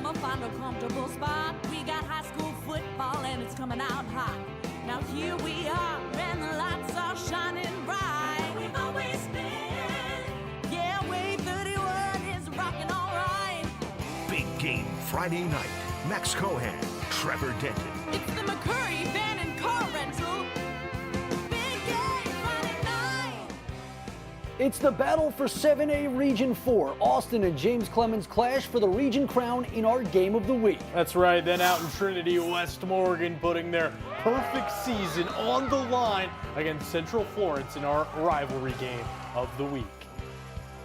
I'ma find a comfortable spot. We got high school football and it's coming out hot. Now here we are and the lights are shining bright. We've always been. Yeah, Wave 31 is rocking all right. Big game Friday night. Max Cohan, Trevor Denton. It's the McCurry Van and Car Rental. Big game Friday night. It's the battle for 7A Region 4. Austin and James Clemens clash for the region crown in our game of the week. That's right. Then out in Trinity, West Morgan putting their perfect season on the line against Central Florence in our rivalry game of the week.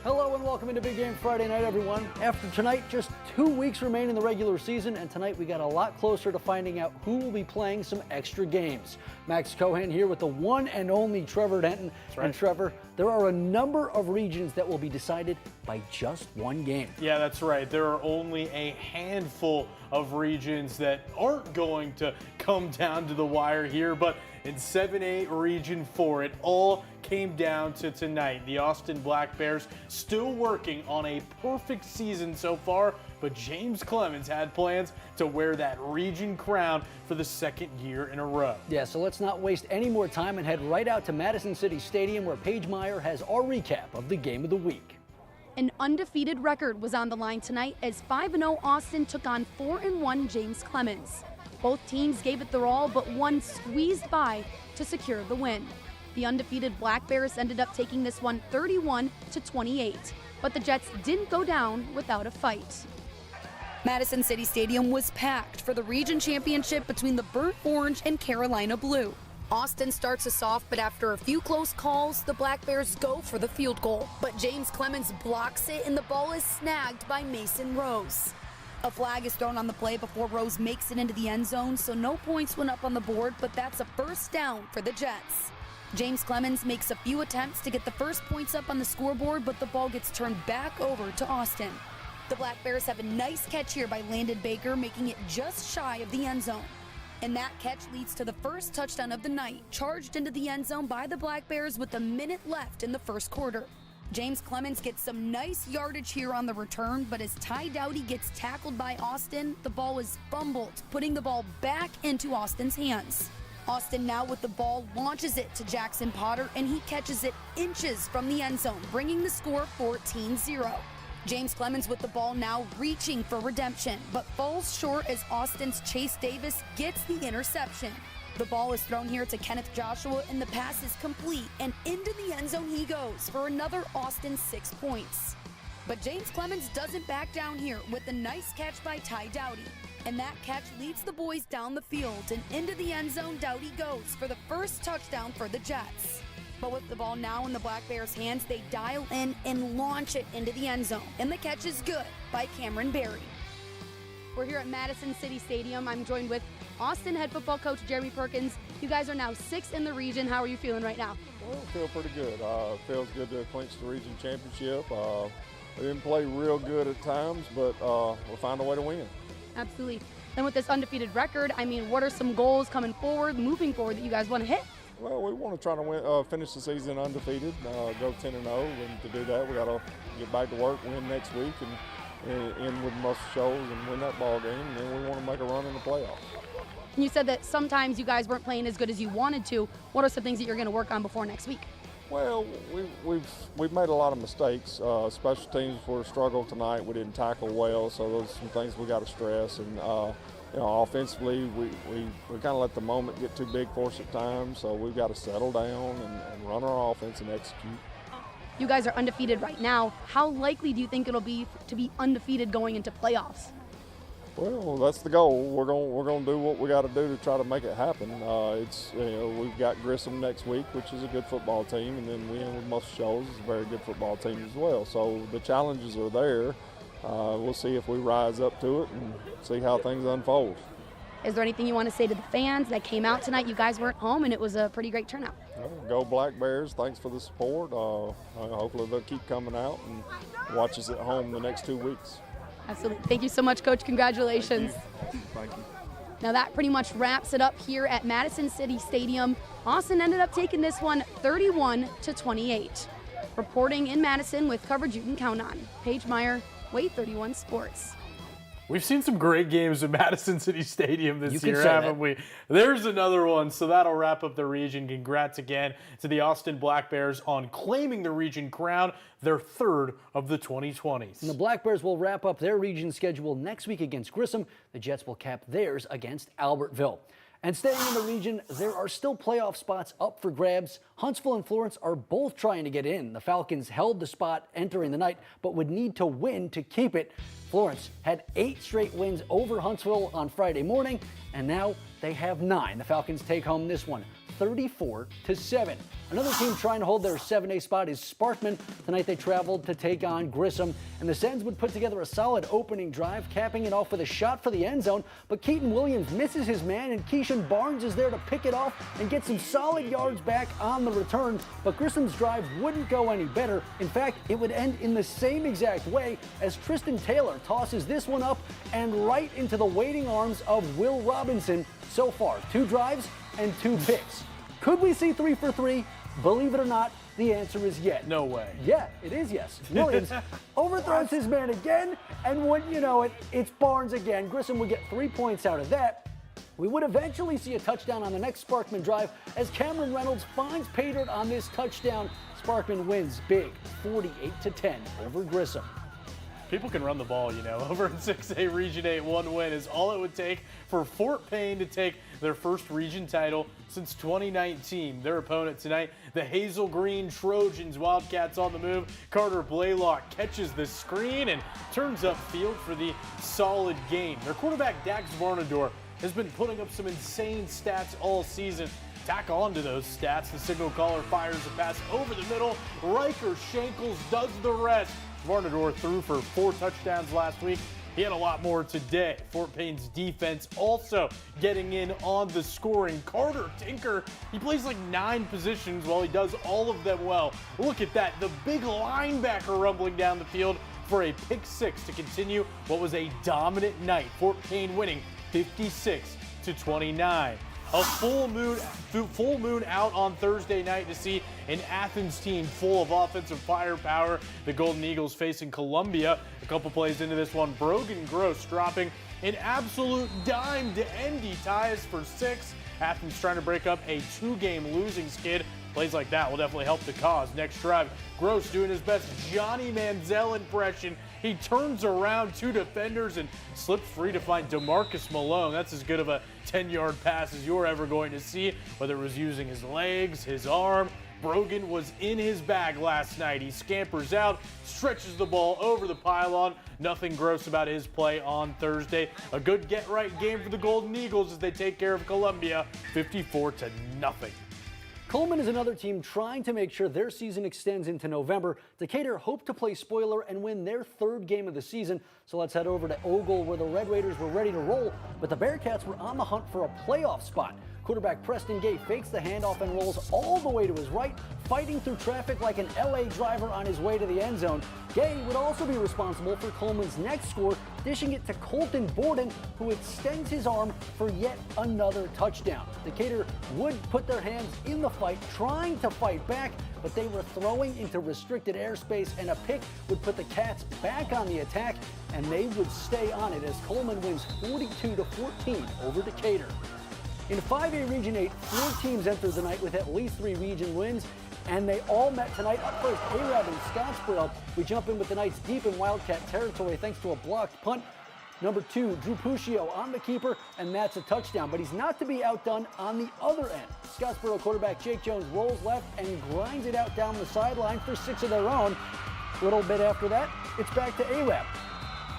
Hello and welcome into Big Game Friday night, everyone. After tonight, just 2 weeks remain in the regular season, and tonight we got a lot closer to finding out who will be playing some extra games. Max Cohan here with the one and only Trevor Denton. That's right. And Trevor, there are a number of regions that will be decided by just one game. Yeah, that's right. There are only a handful of regions that aren't going to come down to the wire here, but in 7A Region 4, it all came down to tonight. The Austin Black Bears still working on a perfect season so far, but James Clemens had plans to wear that region crown for the second year in a row. Yeah, so let's not waste any more time and head right out to Madison City Stadium where Paige Meyer has our recap of the game of the week. An undefeated record was on the line tonight as 5-0 Austin took on 4-1 James Clemens. Both teams gave it their all, but one squeezed by to secure the win. The undefeated Black Bears ended up taking this one 31-28, but the Jets didn't go down without a fight. Madison City Stadium was packed for the region championship between the Burnt Orange and Carolina Blue. Austin starts us off, but after a few close calls, the Black Bears go for the field goal. But James Clemens blocks it and the ball is snagged by Mason Rose. A flag is thrown on the play before Rose makes it into the end zone, so no points went up on the board, but that's a first down for the Jets. James Clemens makes a few attempts to get the first points up on the scoreboard, but the ball gets turned back over to Austin. The Black Bears have a nice catch here by Landon Baker, making it just shy of the end zone. And that catch leads to the first touchdown of the night, charged into the end zone by the Black Bears with a minute left in the first quarter. James Clemens gets some nice yardage here on the return, but as Ty Dowdy gets tackled by Austin, the ball is fumbled, putting the ball back into Austin's hands. Austin now with the ball launches it to Jackson Potter, and he catches it inches from the end zone, bringing the score 14-0. James Clemens with the ball now reaching for redemption, but falls short as Austin's Chase Davis gets the interception. The ball is thrown here to Kenneth Joshua, and the pass is complete, and into the end zone he goes for another Austin 6 points. But James Clemens doesn't back down here with a nice catch by Ty Dowdy. And that catch leads the boys down the field, and into the end zone Dowdy goes for the first touchdown for the Jets. But with the ball now in the Black Bears' hands, they dial in and launch it into the end zone. And the catch is good by Cameron Berry. We're here at Madison City Stadium. I'm joined with Austin head football coach Jeremy Perkins. You guys are now 6th in the region. How are you feeling right now? Well, I feel pretty good. It feels good to clinch the region championship. We didn't play real good at times, but we'll find a way to win. Absolutely. And with this undefeated record, I mean, what are some goals coming forward, moving forward that you guys want to hit? Well, we want to try to win, finish the season undefeated, go 10-0, and to do that, we got to get back to work, win next week, and end with Muscle Shoals and win that ball game. And then we want to make a run in the playoffs. And you said that sometimes you guys weren't playing as good as you wanted to. What are some things that you're going to work on before next week? Well, we've made a lot of mistakes. Special teams were a struggle tonight. We didn't tackle well, so those are some things we got to stress. And offensively, we kind of let the moment get too big for us at times. So we've got to settle down and run our offense and execute. You guys are undefeated right now. How likely do you think it'll be to be undefeated going into playoffs? Well, that's the goal. We're going to do what we got to do to try to make it happen. We've got Grissom next week, which is a good football team, and then we end with Muscle Shoals, is a very good football team as well. So the challenges are there. We'll see if we rise up to it and see how things unfold. Is there anything you want to say to the fans that came out tonight? You guys weren't home, and it was a pretty great turnout. Go Black Bears. Thanks for the support. Hopefully they'll keep coming out and watch us at home the next 2 weeks. Absolutely. Thank you so much, Coach. Congratulations. Thank you. Now that pretty much wraps it up here at Madison City Stadium. Austin ended up taking this one 31-28. Reporting in Madison with coverage you can count on. Paige Meyer, Wave 31 Sports. We've seen some great games at Madison City Stadium this year, say haven't that. we? There's another one, so that'll wrap up the region. Congrats again to the Austin Black Bears on claiming the region crown, their third of the 2020s. And the Black Bears will wrap up their region schedule next week against Grissom. The Jets will cap theirs against Albertville. And staying in the region, there are still playoff spots up for grabs. Huntsville and Florence are both trying to get in. The Falcons held the spot entering the night, but would need to win to keep it. Florence had 8 straight wins over Huntsville on Friday morning, and now they have 9. The Falcons take home this one, 34-7. Another team trying to hold their 7A spot is Sparkman. Tonight they traveled to take on Grissom, and the Sens would put together a solid opening drive, capping it off with a shot for the end zone, but Keaton Williams misses his man, and Keyshawn Barnes is there to pick it off and get some solid yards back on the return, but Grissom's drive wouldn't go any better. In fact, it would end in the same exact way as Tristan Taylor tosses this one up and right into the waiting arms of Will Robinson. So far, 2 drives and 2 picks. Could we see 3 for 3? Believe it or not, the answer is yes. No way. Yeah, it is yes. Williams overthrows his man again, and wouldn't you know it, it's Barnes again. Grissom would get 3 points out of that. We would eventually see a touchdown on the next Sparkman drive as Cameron Reynolds finds pay dirt on this touchdown. Sparkman wins big, 48-10 over Grissom. People can run the ball, Over in 6A Region 8, 1 win is all it would take for Fort Payne to take their first region title since 2019. Their opponent tonight, the Hazel Green Trojans. Wildcats on the move. Carter Blaylock catches the screen and turns up field for the solid gain. Their quarterback, Dax Varnador, has been putting up some insane stats all season. Tack on to those stats. The signal caller fires a pass over the middle. Riker Shankles does the rest. Varnador threw for 4 touchdowns last week. He had a lot more today. Fort Payne's defense also getting in on the scoring. Carter Tinker, he plays like 9 positions while he does all of them well. Look at that, the big linebacker rumbling down the field for a pick 6 to continue what was a dominant night. Fort Payne winning 56-29. A full moon out on Thursday night to see an Athens team full of offensive firepower. The Golden Eagles facing Colombia. A couple plays into this one, Brogan Gross dropping an absolute dime to end. He ties for 6. Athens trying to break up a 2-game losing skid. Plays like that will definitely help the cause. Next drive, Gross doing his best Johnny Manziel impression. He turns around 2 defenders and slips free to find DeMarcus Malone. That's as good of a 10-yard pass as you're ever going to see, whether it was using his legs, his arm. Brogan was in his bag last night. He scampers out, stretches the ball over the pylon. Nothing gross about his play on Thursday. A good get-right game for the Golden Eagles as they take care of Columbia, 54-0. Coleman is another team trying to make sure their season extends into November. Decatur hope to play spoiler and win their 3rd game of the season. So let's head over to Ogal where the Red Raiders were ready to roll, but the Bearcats were on the hunt for a playoff spot. Quarterback Preston Gay fakes the handoff and rolls all the way to his right, fighting through traffic like an LA driver on his way to the end zone. Gay would also be responsible for Coleman's next score, dishing it to Colton Borden, who extends his arm for yet another touchdown. Decatur would put their hands in the fight, trying to fight back, but they were throwing into restricted airspace, and a pick would put the Cats back on the attack, and they would stay on it as Coleman wins 42-14 over Decatur. In 5A Region 8, 4 teams entered the night with at least 3 region wins, and they all met tonight. Up first, Arab in Scottsboro. We jump in with the Knights deep in Wildcat territory thanks to a blocked punt. Number 2, Drew Puccio on the keeper, and that's a touchdown. But he's not to be outdone on the other end. Scottsboro quarterback Jake Jones rolls left and grinds it out down the sideline for 6 of their own. A little bit after that, it's back to Arab.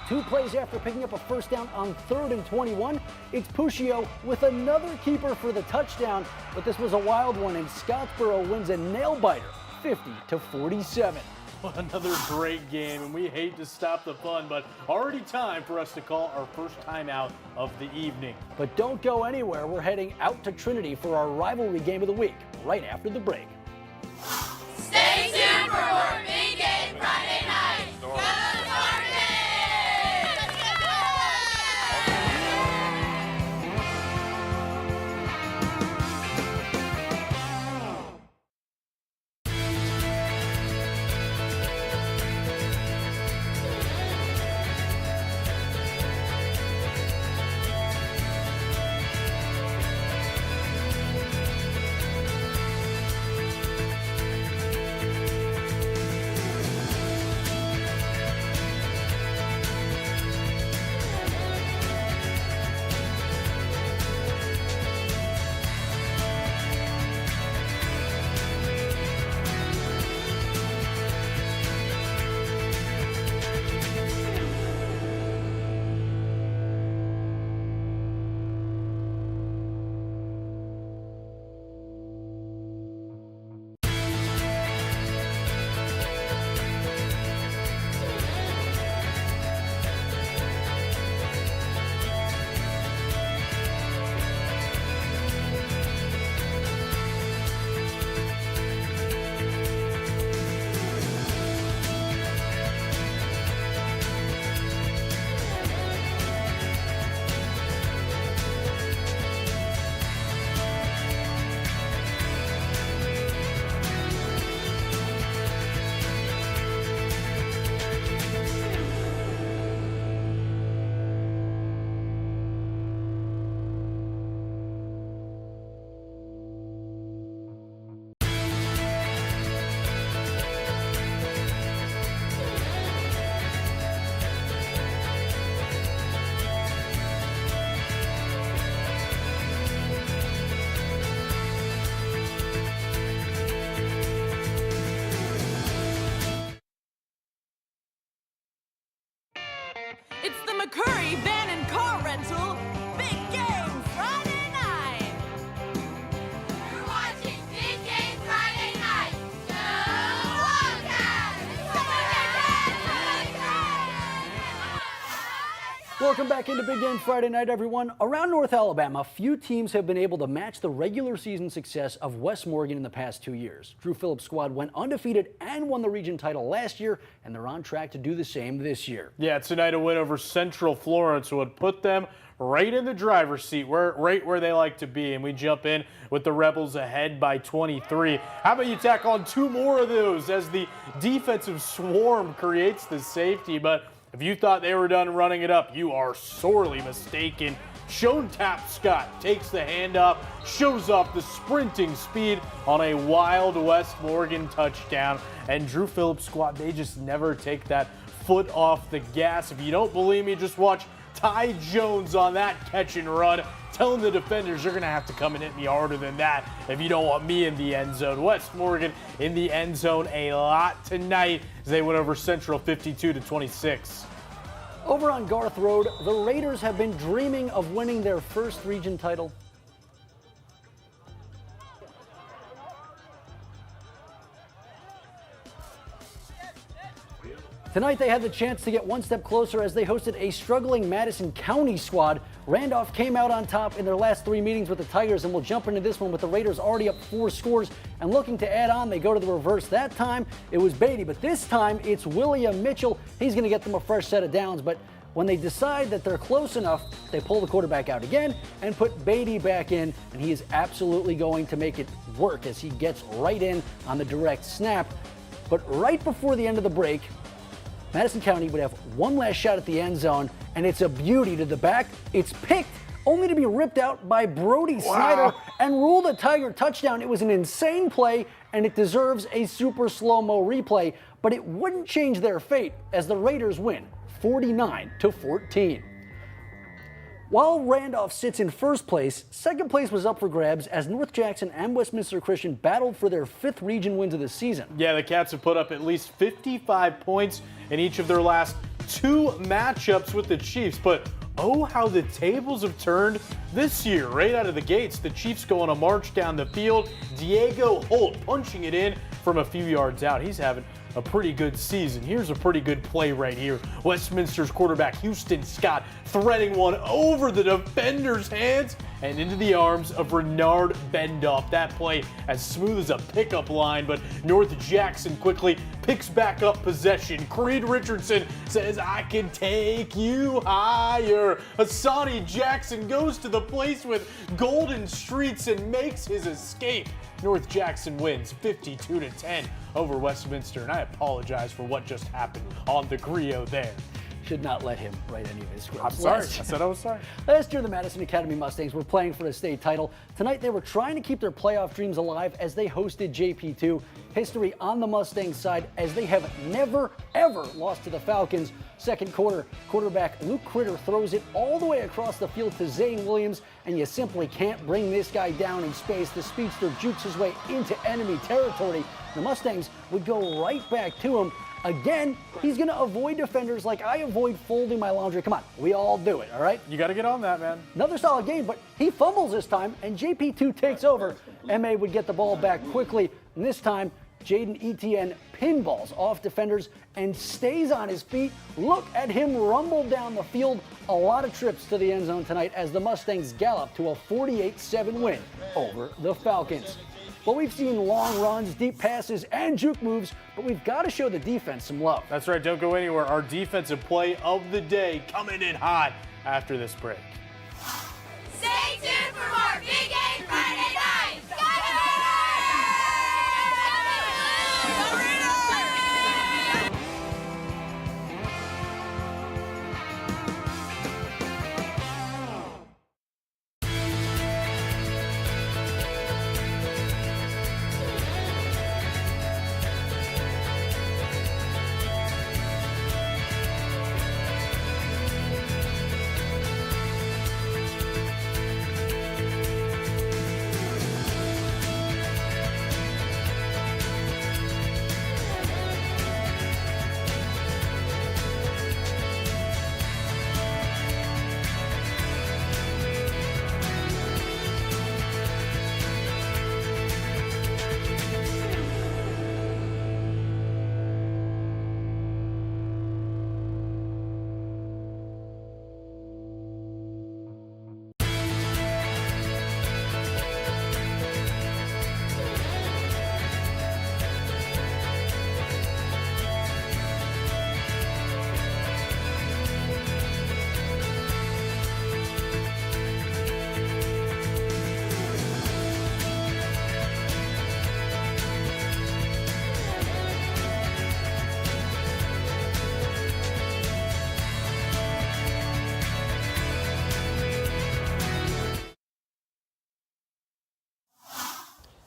2 plays after picking up a first down on 3rd and 21, it's Puccio with another keeper for the touchdown, but this was a wild one, and Scottsboro wins a nail-biter, 50-47. Another great game, and we hate to stop the fun, but already time for us to call our first timeout of the evening. But don't go anywhere. We're heading out to Trinity for our rivalry game of the week, right after the break. Stay tuned for more big game Friday night. Go Spartans! It's the McCurry Van and Car Rental Big Game Friday night. You're watching Big Game Friday night. Welcome back into Big Game Friday night, everyone. Around North Alabama, few teams have been able to match the regular season success of West Morgan in the past 2 years. Drew Phillips' squad went undefeated and won the region title last year, and they're on track to do the same this year. Yeah, tonight a win over Central Florence would put them right in the driver's seat, right where they like to be. And we jump in with the Rebels ahead by 23. How about you tack on 2 more of those as the defensive swarm creates the safety? But if you thought they were done running it up, you are sorely mistaken. Shone Tapscott takes the handoff, shows off the sprinting speed on a Wild West Morgan touchdown. And Drew Phillips' squad, they just never take that foot off the gas. If you don't believe me, just watch Ty Jones on that catch and run, telling the defenders you're going to have to come and hit me harder than that if you don't want me in the end zone. West Morgan in the end zone a lot tonight as they went over Central 52-26. Over on Garth Road, the Raiders have been dreaming of winning their first region title. Tonight they had the chance to get one step closer as they hosted a struggling Madison County squad. Randolph came out on top in their last 3 meetings with the Tigers, and we'll jump into this one with the Raiders already up 4 scores and looking to add on. They go to the reverse. That time it was Beatty, but this time it's William Mitchell. He's going to get them a fresh set of downs, but when they decide that they're close enough, they pull the quarterback out again and put Beatty back in, and he is absolutely going to make it work as he gets right in on the direct snap. But right before the end of the break, Madison County would have one last shot at the end zone, and it's a beauty to the back. It's picked, only to be ripped out by Brody Snyder and ruled a Tiger touchdown. It was an insane play, and it deserves a super slow-mo replay, but it wouldn't change their fate as the Raiders win 49-14. While Randolph sits in first place, second place was up for grabs as North Jackson and Westminster Christian battled for their 5th region wins of the season. Yeah, the Cats have put up at least 55 points in each of their last 2 matchups with the Chiefs, but oh, how the tables have turned this year. Right out of the gates, the Chiefs go on a march down the field. Diego Holt punching it in from a few yards out. He's having a pretty good season. Here's a pretty good play right here. Westminster's quarterback Houston Scott threading one over the defender's hands and into the arms of Renard Bendoff. That play as smooth as a pickup line, but North Jackson quickly picks back up possession. Creed Richardson says, "I can take you higher." Hassani Jackson goes to the place with golden streets and makes his escape. North Jackson wins 52-10 over Westminster, and I apologize for what just happened on the Griot there. Should not let him write any of his scripts. I'm sorry. I said I was sorry. Last year, the Madison Academy Mustangs were playing for a state title. Tonight, they were trying to keep their playoff dreams alive as they hosted JP2. History on the Mustangs side as they have never, ever lost to the Falcons. Second quarter, quarterback Luke Critter throws it all the way across the field to Zane Williams, and you simply can't bring this guy down in space. The speedster jukes his way into enemy territory. The Mustangs would go right back to him. Again, he's going to avoid defenders like I avoid folding my laundry. Come on, we all do it, all right? You got to get on that, man. Another solid game, but he fumbles this time, and JP2 takes over. MA would get the ball back quickly, and this time, Jaden Etienne pinballs off defenders and stays on his feet. Look at him rumble down the field. A lot of trips to the end zone tonight as the Mustangs gallop to a 48-7 win over the Falcons. Well, we've seen long runs, deep passes, and juke moves, but we've got to show the defense some love. That's right. Don't go anywhere. Our defensive play of the day coming in hot after this break. Stay tuned for more Big Game Friday night.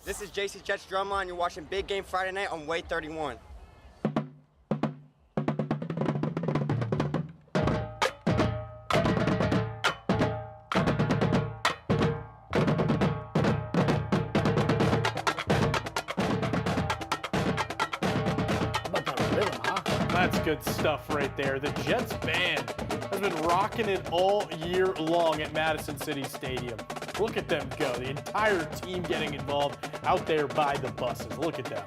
This is JC Jets Drumline. You're watching Big Game Friday Night on Way 31. That's good stuff right there. The Jets band has been rocking it all year long at Madison City Stadium. Look at them go. The entire team getting involved out there by the buses. Look at them.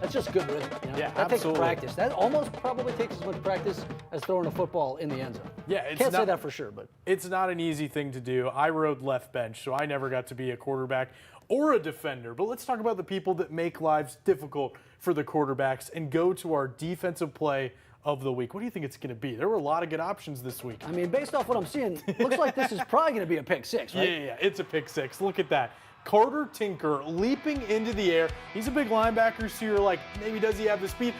That's just good rhythm. You know? Yeah, that absolutely. takes practice. That almost probably takes as much practice as throwing a football in the end zone. Yeah, it's Can't not, say that for sure, but it's not an easy thing to do. I rode left bench, so I never got to be a quarterback or a defender. But let's talk about the people that make lives difficult for the quarterbacks and go to our defensive play of the week. What do you think it's going to be? There were a lot of good options this week. I mean, based off what I'm seeing, looks like this is probably going to be a pick six, right? Yeah, it's a pick six. Look at that. Carter Tinker leaping into the air. He's a big linebacker, so you're like, maybe does he have the speed?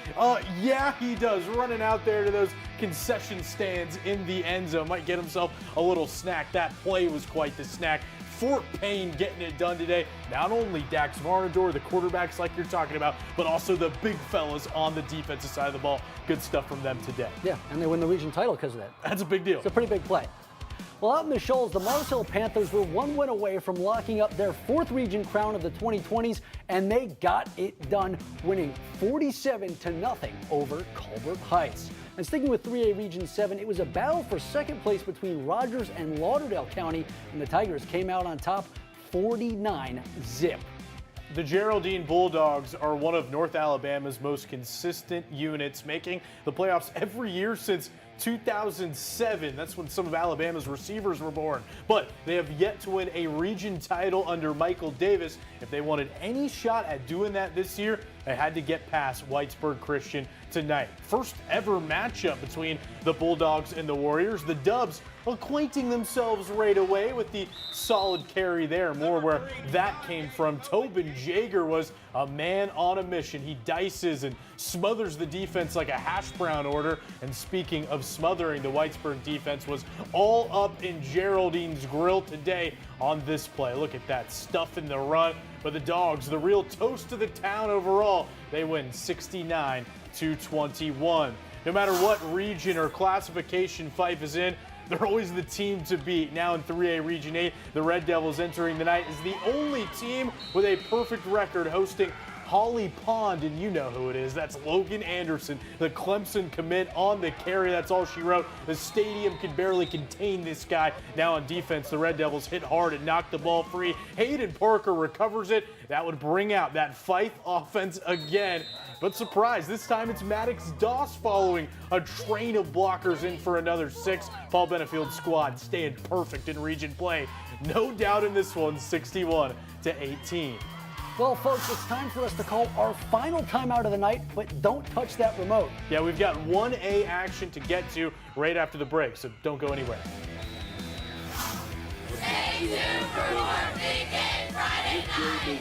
Yeah, he does. Running out there to those concession stands in the end zone. Might get himself a little snack. That play was quite the snack. Fort Payne getting it done today. Not only Dax Varnador, the quarterbacks like you're talking about, but also the big fellas on the defensive side of the ball. Good stuff from them today. Yeah, and they win the region title because of that. That's a big deal. It's a pretty big play. Well, out in the Shoals, the Mars Hill Panthers were one win away from locking up their fourth region crown of the 2020s, and they got it done, winning 47-0 over Colbert Heights. And sticking with 3A Region 7, it was a battle for second place between Rogers and Lauderdale County, and the Tigers came out on top 49-0. The Geraldine Bulldogs are one of North Alabama's most consistent units, making the playoffs every year since 2007. That's when some of Alabama's receivers were born. But they have yet to win a region title under Michael Davis. If they wanted any shot at doing that this year, they had to get past Whitesburg Christian tonight. First ever matchup between the Bulldogs and the Warriors. The Dubs acquainting themselves right away with the solid carry there. More where that came from. Tobin Jager was a man on a mission. He dices and smothers the defense like a hash brown order. And speaking of smothering, the Whitesburg defense was all up in Geraldine's grill today on this play. Look at that stuff in the run. But the Dogs, the real toast of the town overall, they win 69-21. No matter what region or classification Fife is in, they're always the team to beat. Now in 3A Region 8, the Red Devils entering the night is the only team with a perfect record hosting Holly Pond, and you know who it is. That's Logan Anderson, the Clemson commit on the carry. That's all she wrote. The stadium could barely contain this guy. Now on defense, the Red Devils hit hard and knocked the ball free. Hayden Parker recovers it. That would bring out that Fife offense again. But surprise, this time it's Maddox Doss following a train of blockers in for another 6. Paul Benefield's squad staying perfect in region play. No doubt in this one, 61-18. Well, folks, it's time for us to call our final timeout of the night, but don't touch that remote. Yeah, we've got 1A action to get to right after the break, so don't go anywhere. Stay tuned for more Big Game Friday Night.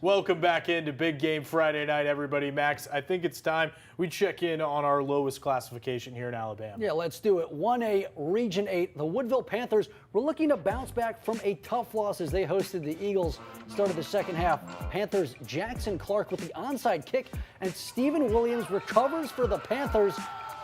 Welcome back into Big Game Friday night, everybody. Max, I think it's time we check in on our lowest classification here in Alabama. Yeah, let's do it. 1A, Region 8. The Woodville Panthers were looking to bounce back from a tough loss as they hosted the Eagles. Started the second half. Panthers' Jackson Clark with the onside kick, and Stephen Williams recovers for the Panthers.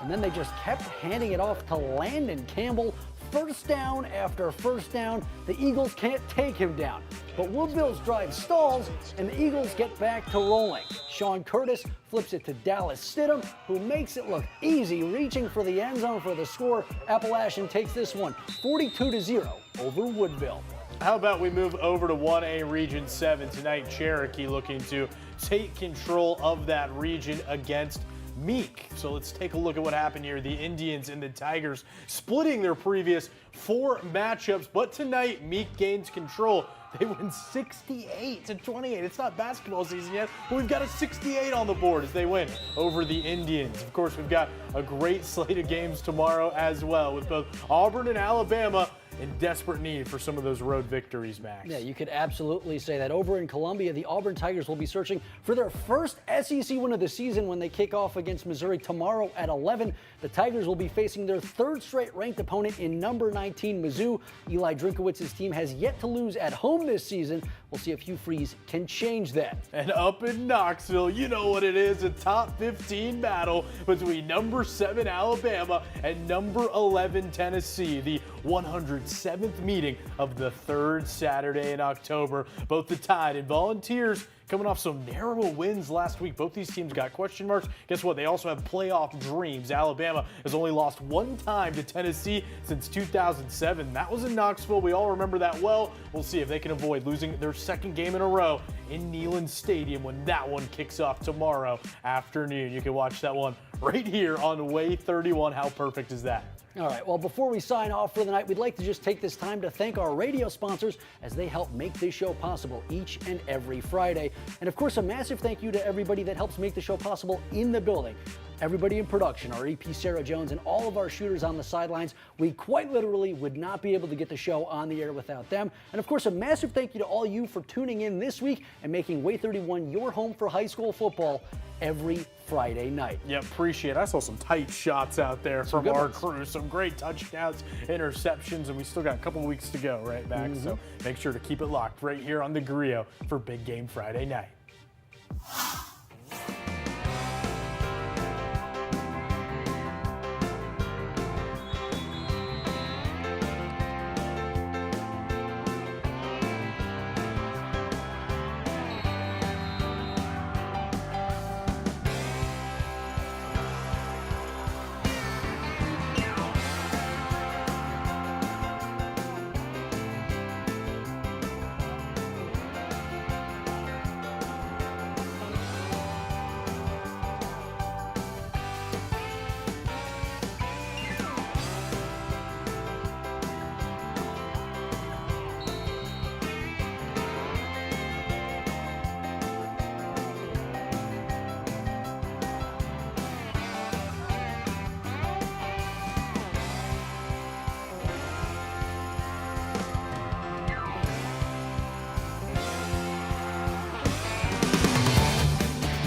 And then they just kept handing it off to Landon Campbell. First down after first down. The Eagles can't take him down. But Woodville's drive stalls, and the Eagles get back to rolling. Sean Curtis flips it to Dallas Stidham, who makes it look easy, reaching for the end zone for the score. Appalachian takes this one 42-0 over Woodville. How about we move over to 1A Region 7 tonight? Cherokee looking to take control of that region against Meek. So let's take a look at what happened here. The Indians and the Tigers splitting their previous 4 matchups, but tonight Meek gains control. They win 68-28. It's not basketball season yet, but we've got a 68 on the board as they win over the Indians. Of course, we've got a great slate of games tomorrow as well, with both Auburn and Alabama in desperate need for some of those road victories, Max. Yeah, you could absolutely say that. Over in Colombia, the Auburn Tigers will be searching for their first SEC win of the season when they kick off against Missouri tomorrow at 11. The Tigers will be facing their 3rd straight ranked opponent in number 19, Mizzou. Eli Drinkowitz's team has yet to lose at home this season. We'll see if Hugh Freeze can change that. And up in Knoxville, you know what it is, a top 15 battle between number 7 Alabama and number 11 Tennessee. The 107th meeting of the 3rd Saturday in October. Both the Tide and Volunteers coming off some narrow wins last week. Both these teams got question marks. Guess what? They also have playoff dreams. Alabama has only lost 1 time to Tennessee since 2007. That was in Knoxville. We all remember that well. We'll see if they can avoid losing their 2nd game in a row in Neyland Stadium when that one kicks off tomorrow afternoon. You can watch that one right here on Way 31. How perfect is that? All right, well, before we sign off for the night, we'd like to just take this time to thank our radio sponsors as they help make this show possible each and every Friday. And of course, a massive thank you to everybody that helps make the show possible in the building. Everybody in production, our EP Sarah Jones, and all of our shooters on the sidelines. We quite literally would not be able to get the show on the air without them. And of course, a massive thank you to all you for tuning in this week and making Way 31 your home for high school football every Friday night. Yeah, appreciate it. I saw some tight shots out there from our crew. Some great touchdowns, interceptions, and we still got a couple weeks to go, right, Max? So make sure to keep it locked right here on the Griot for Big Game Friday night.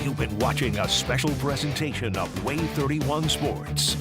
You've been watching a special presentation of Way 31 Sports.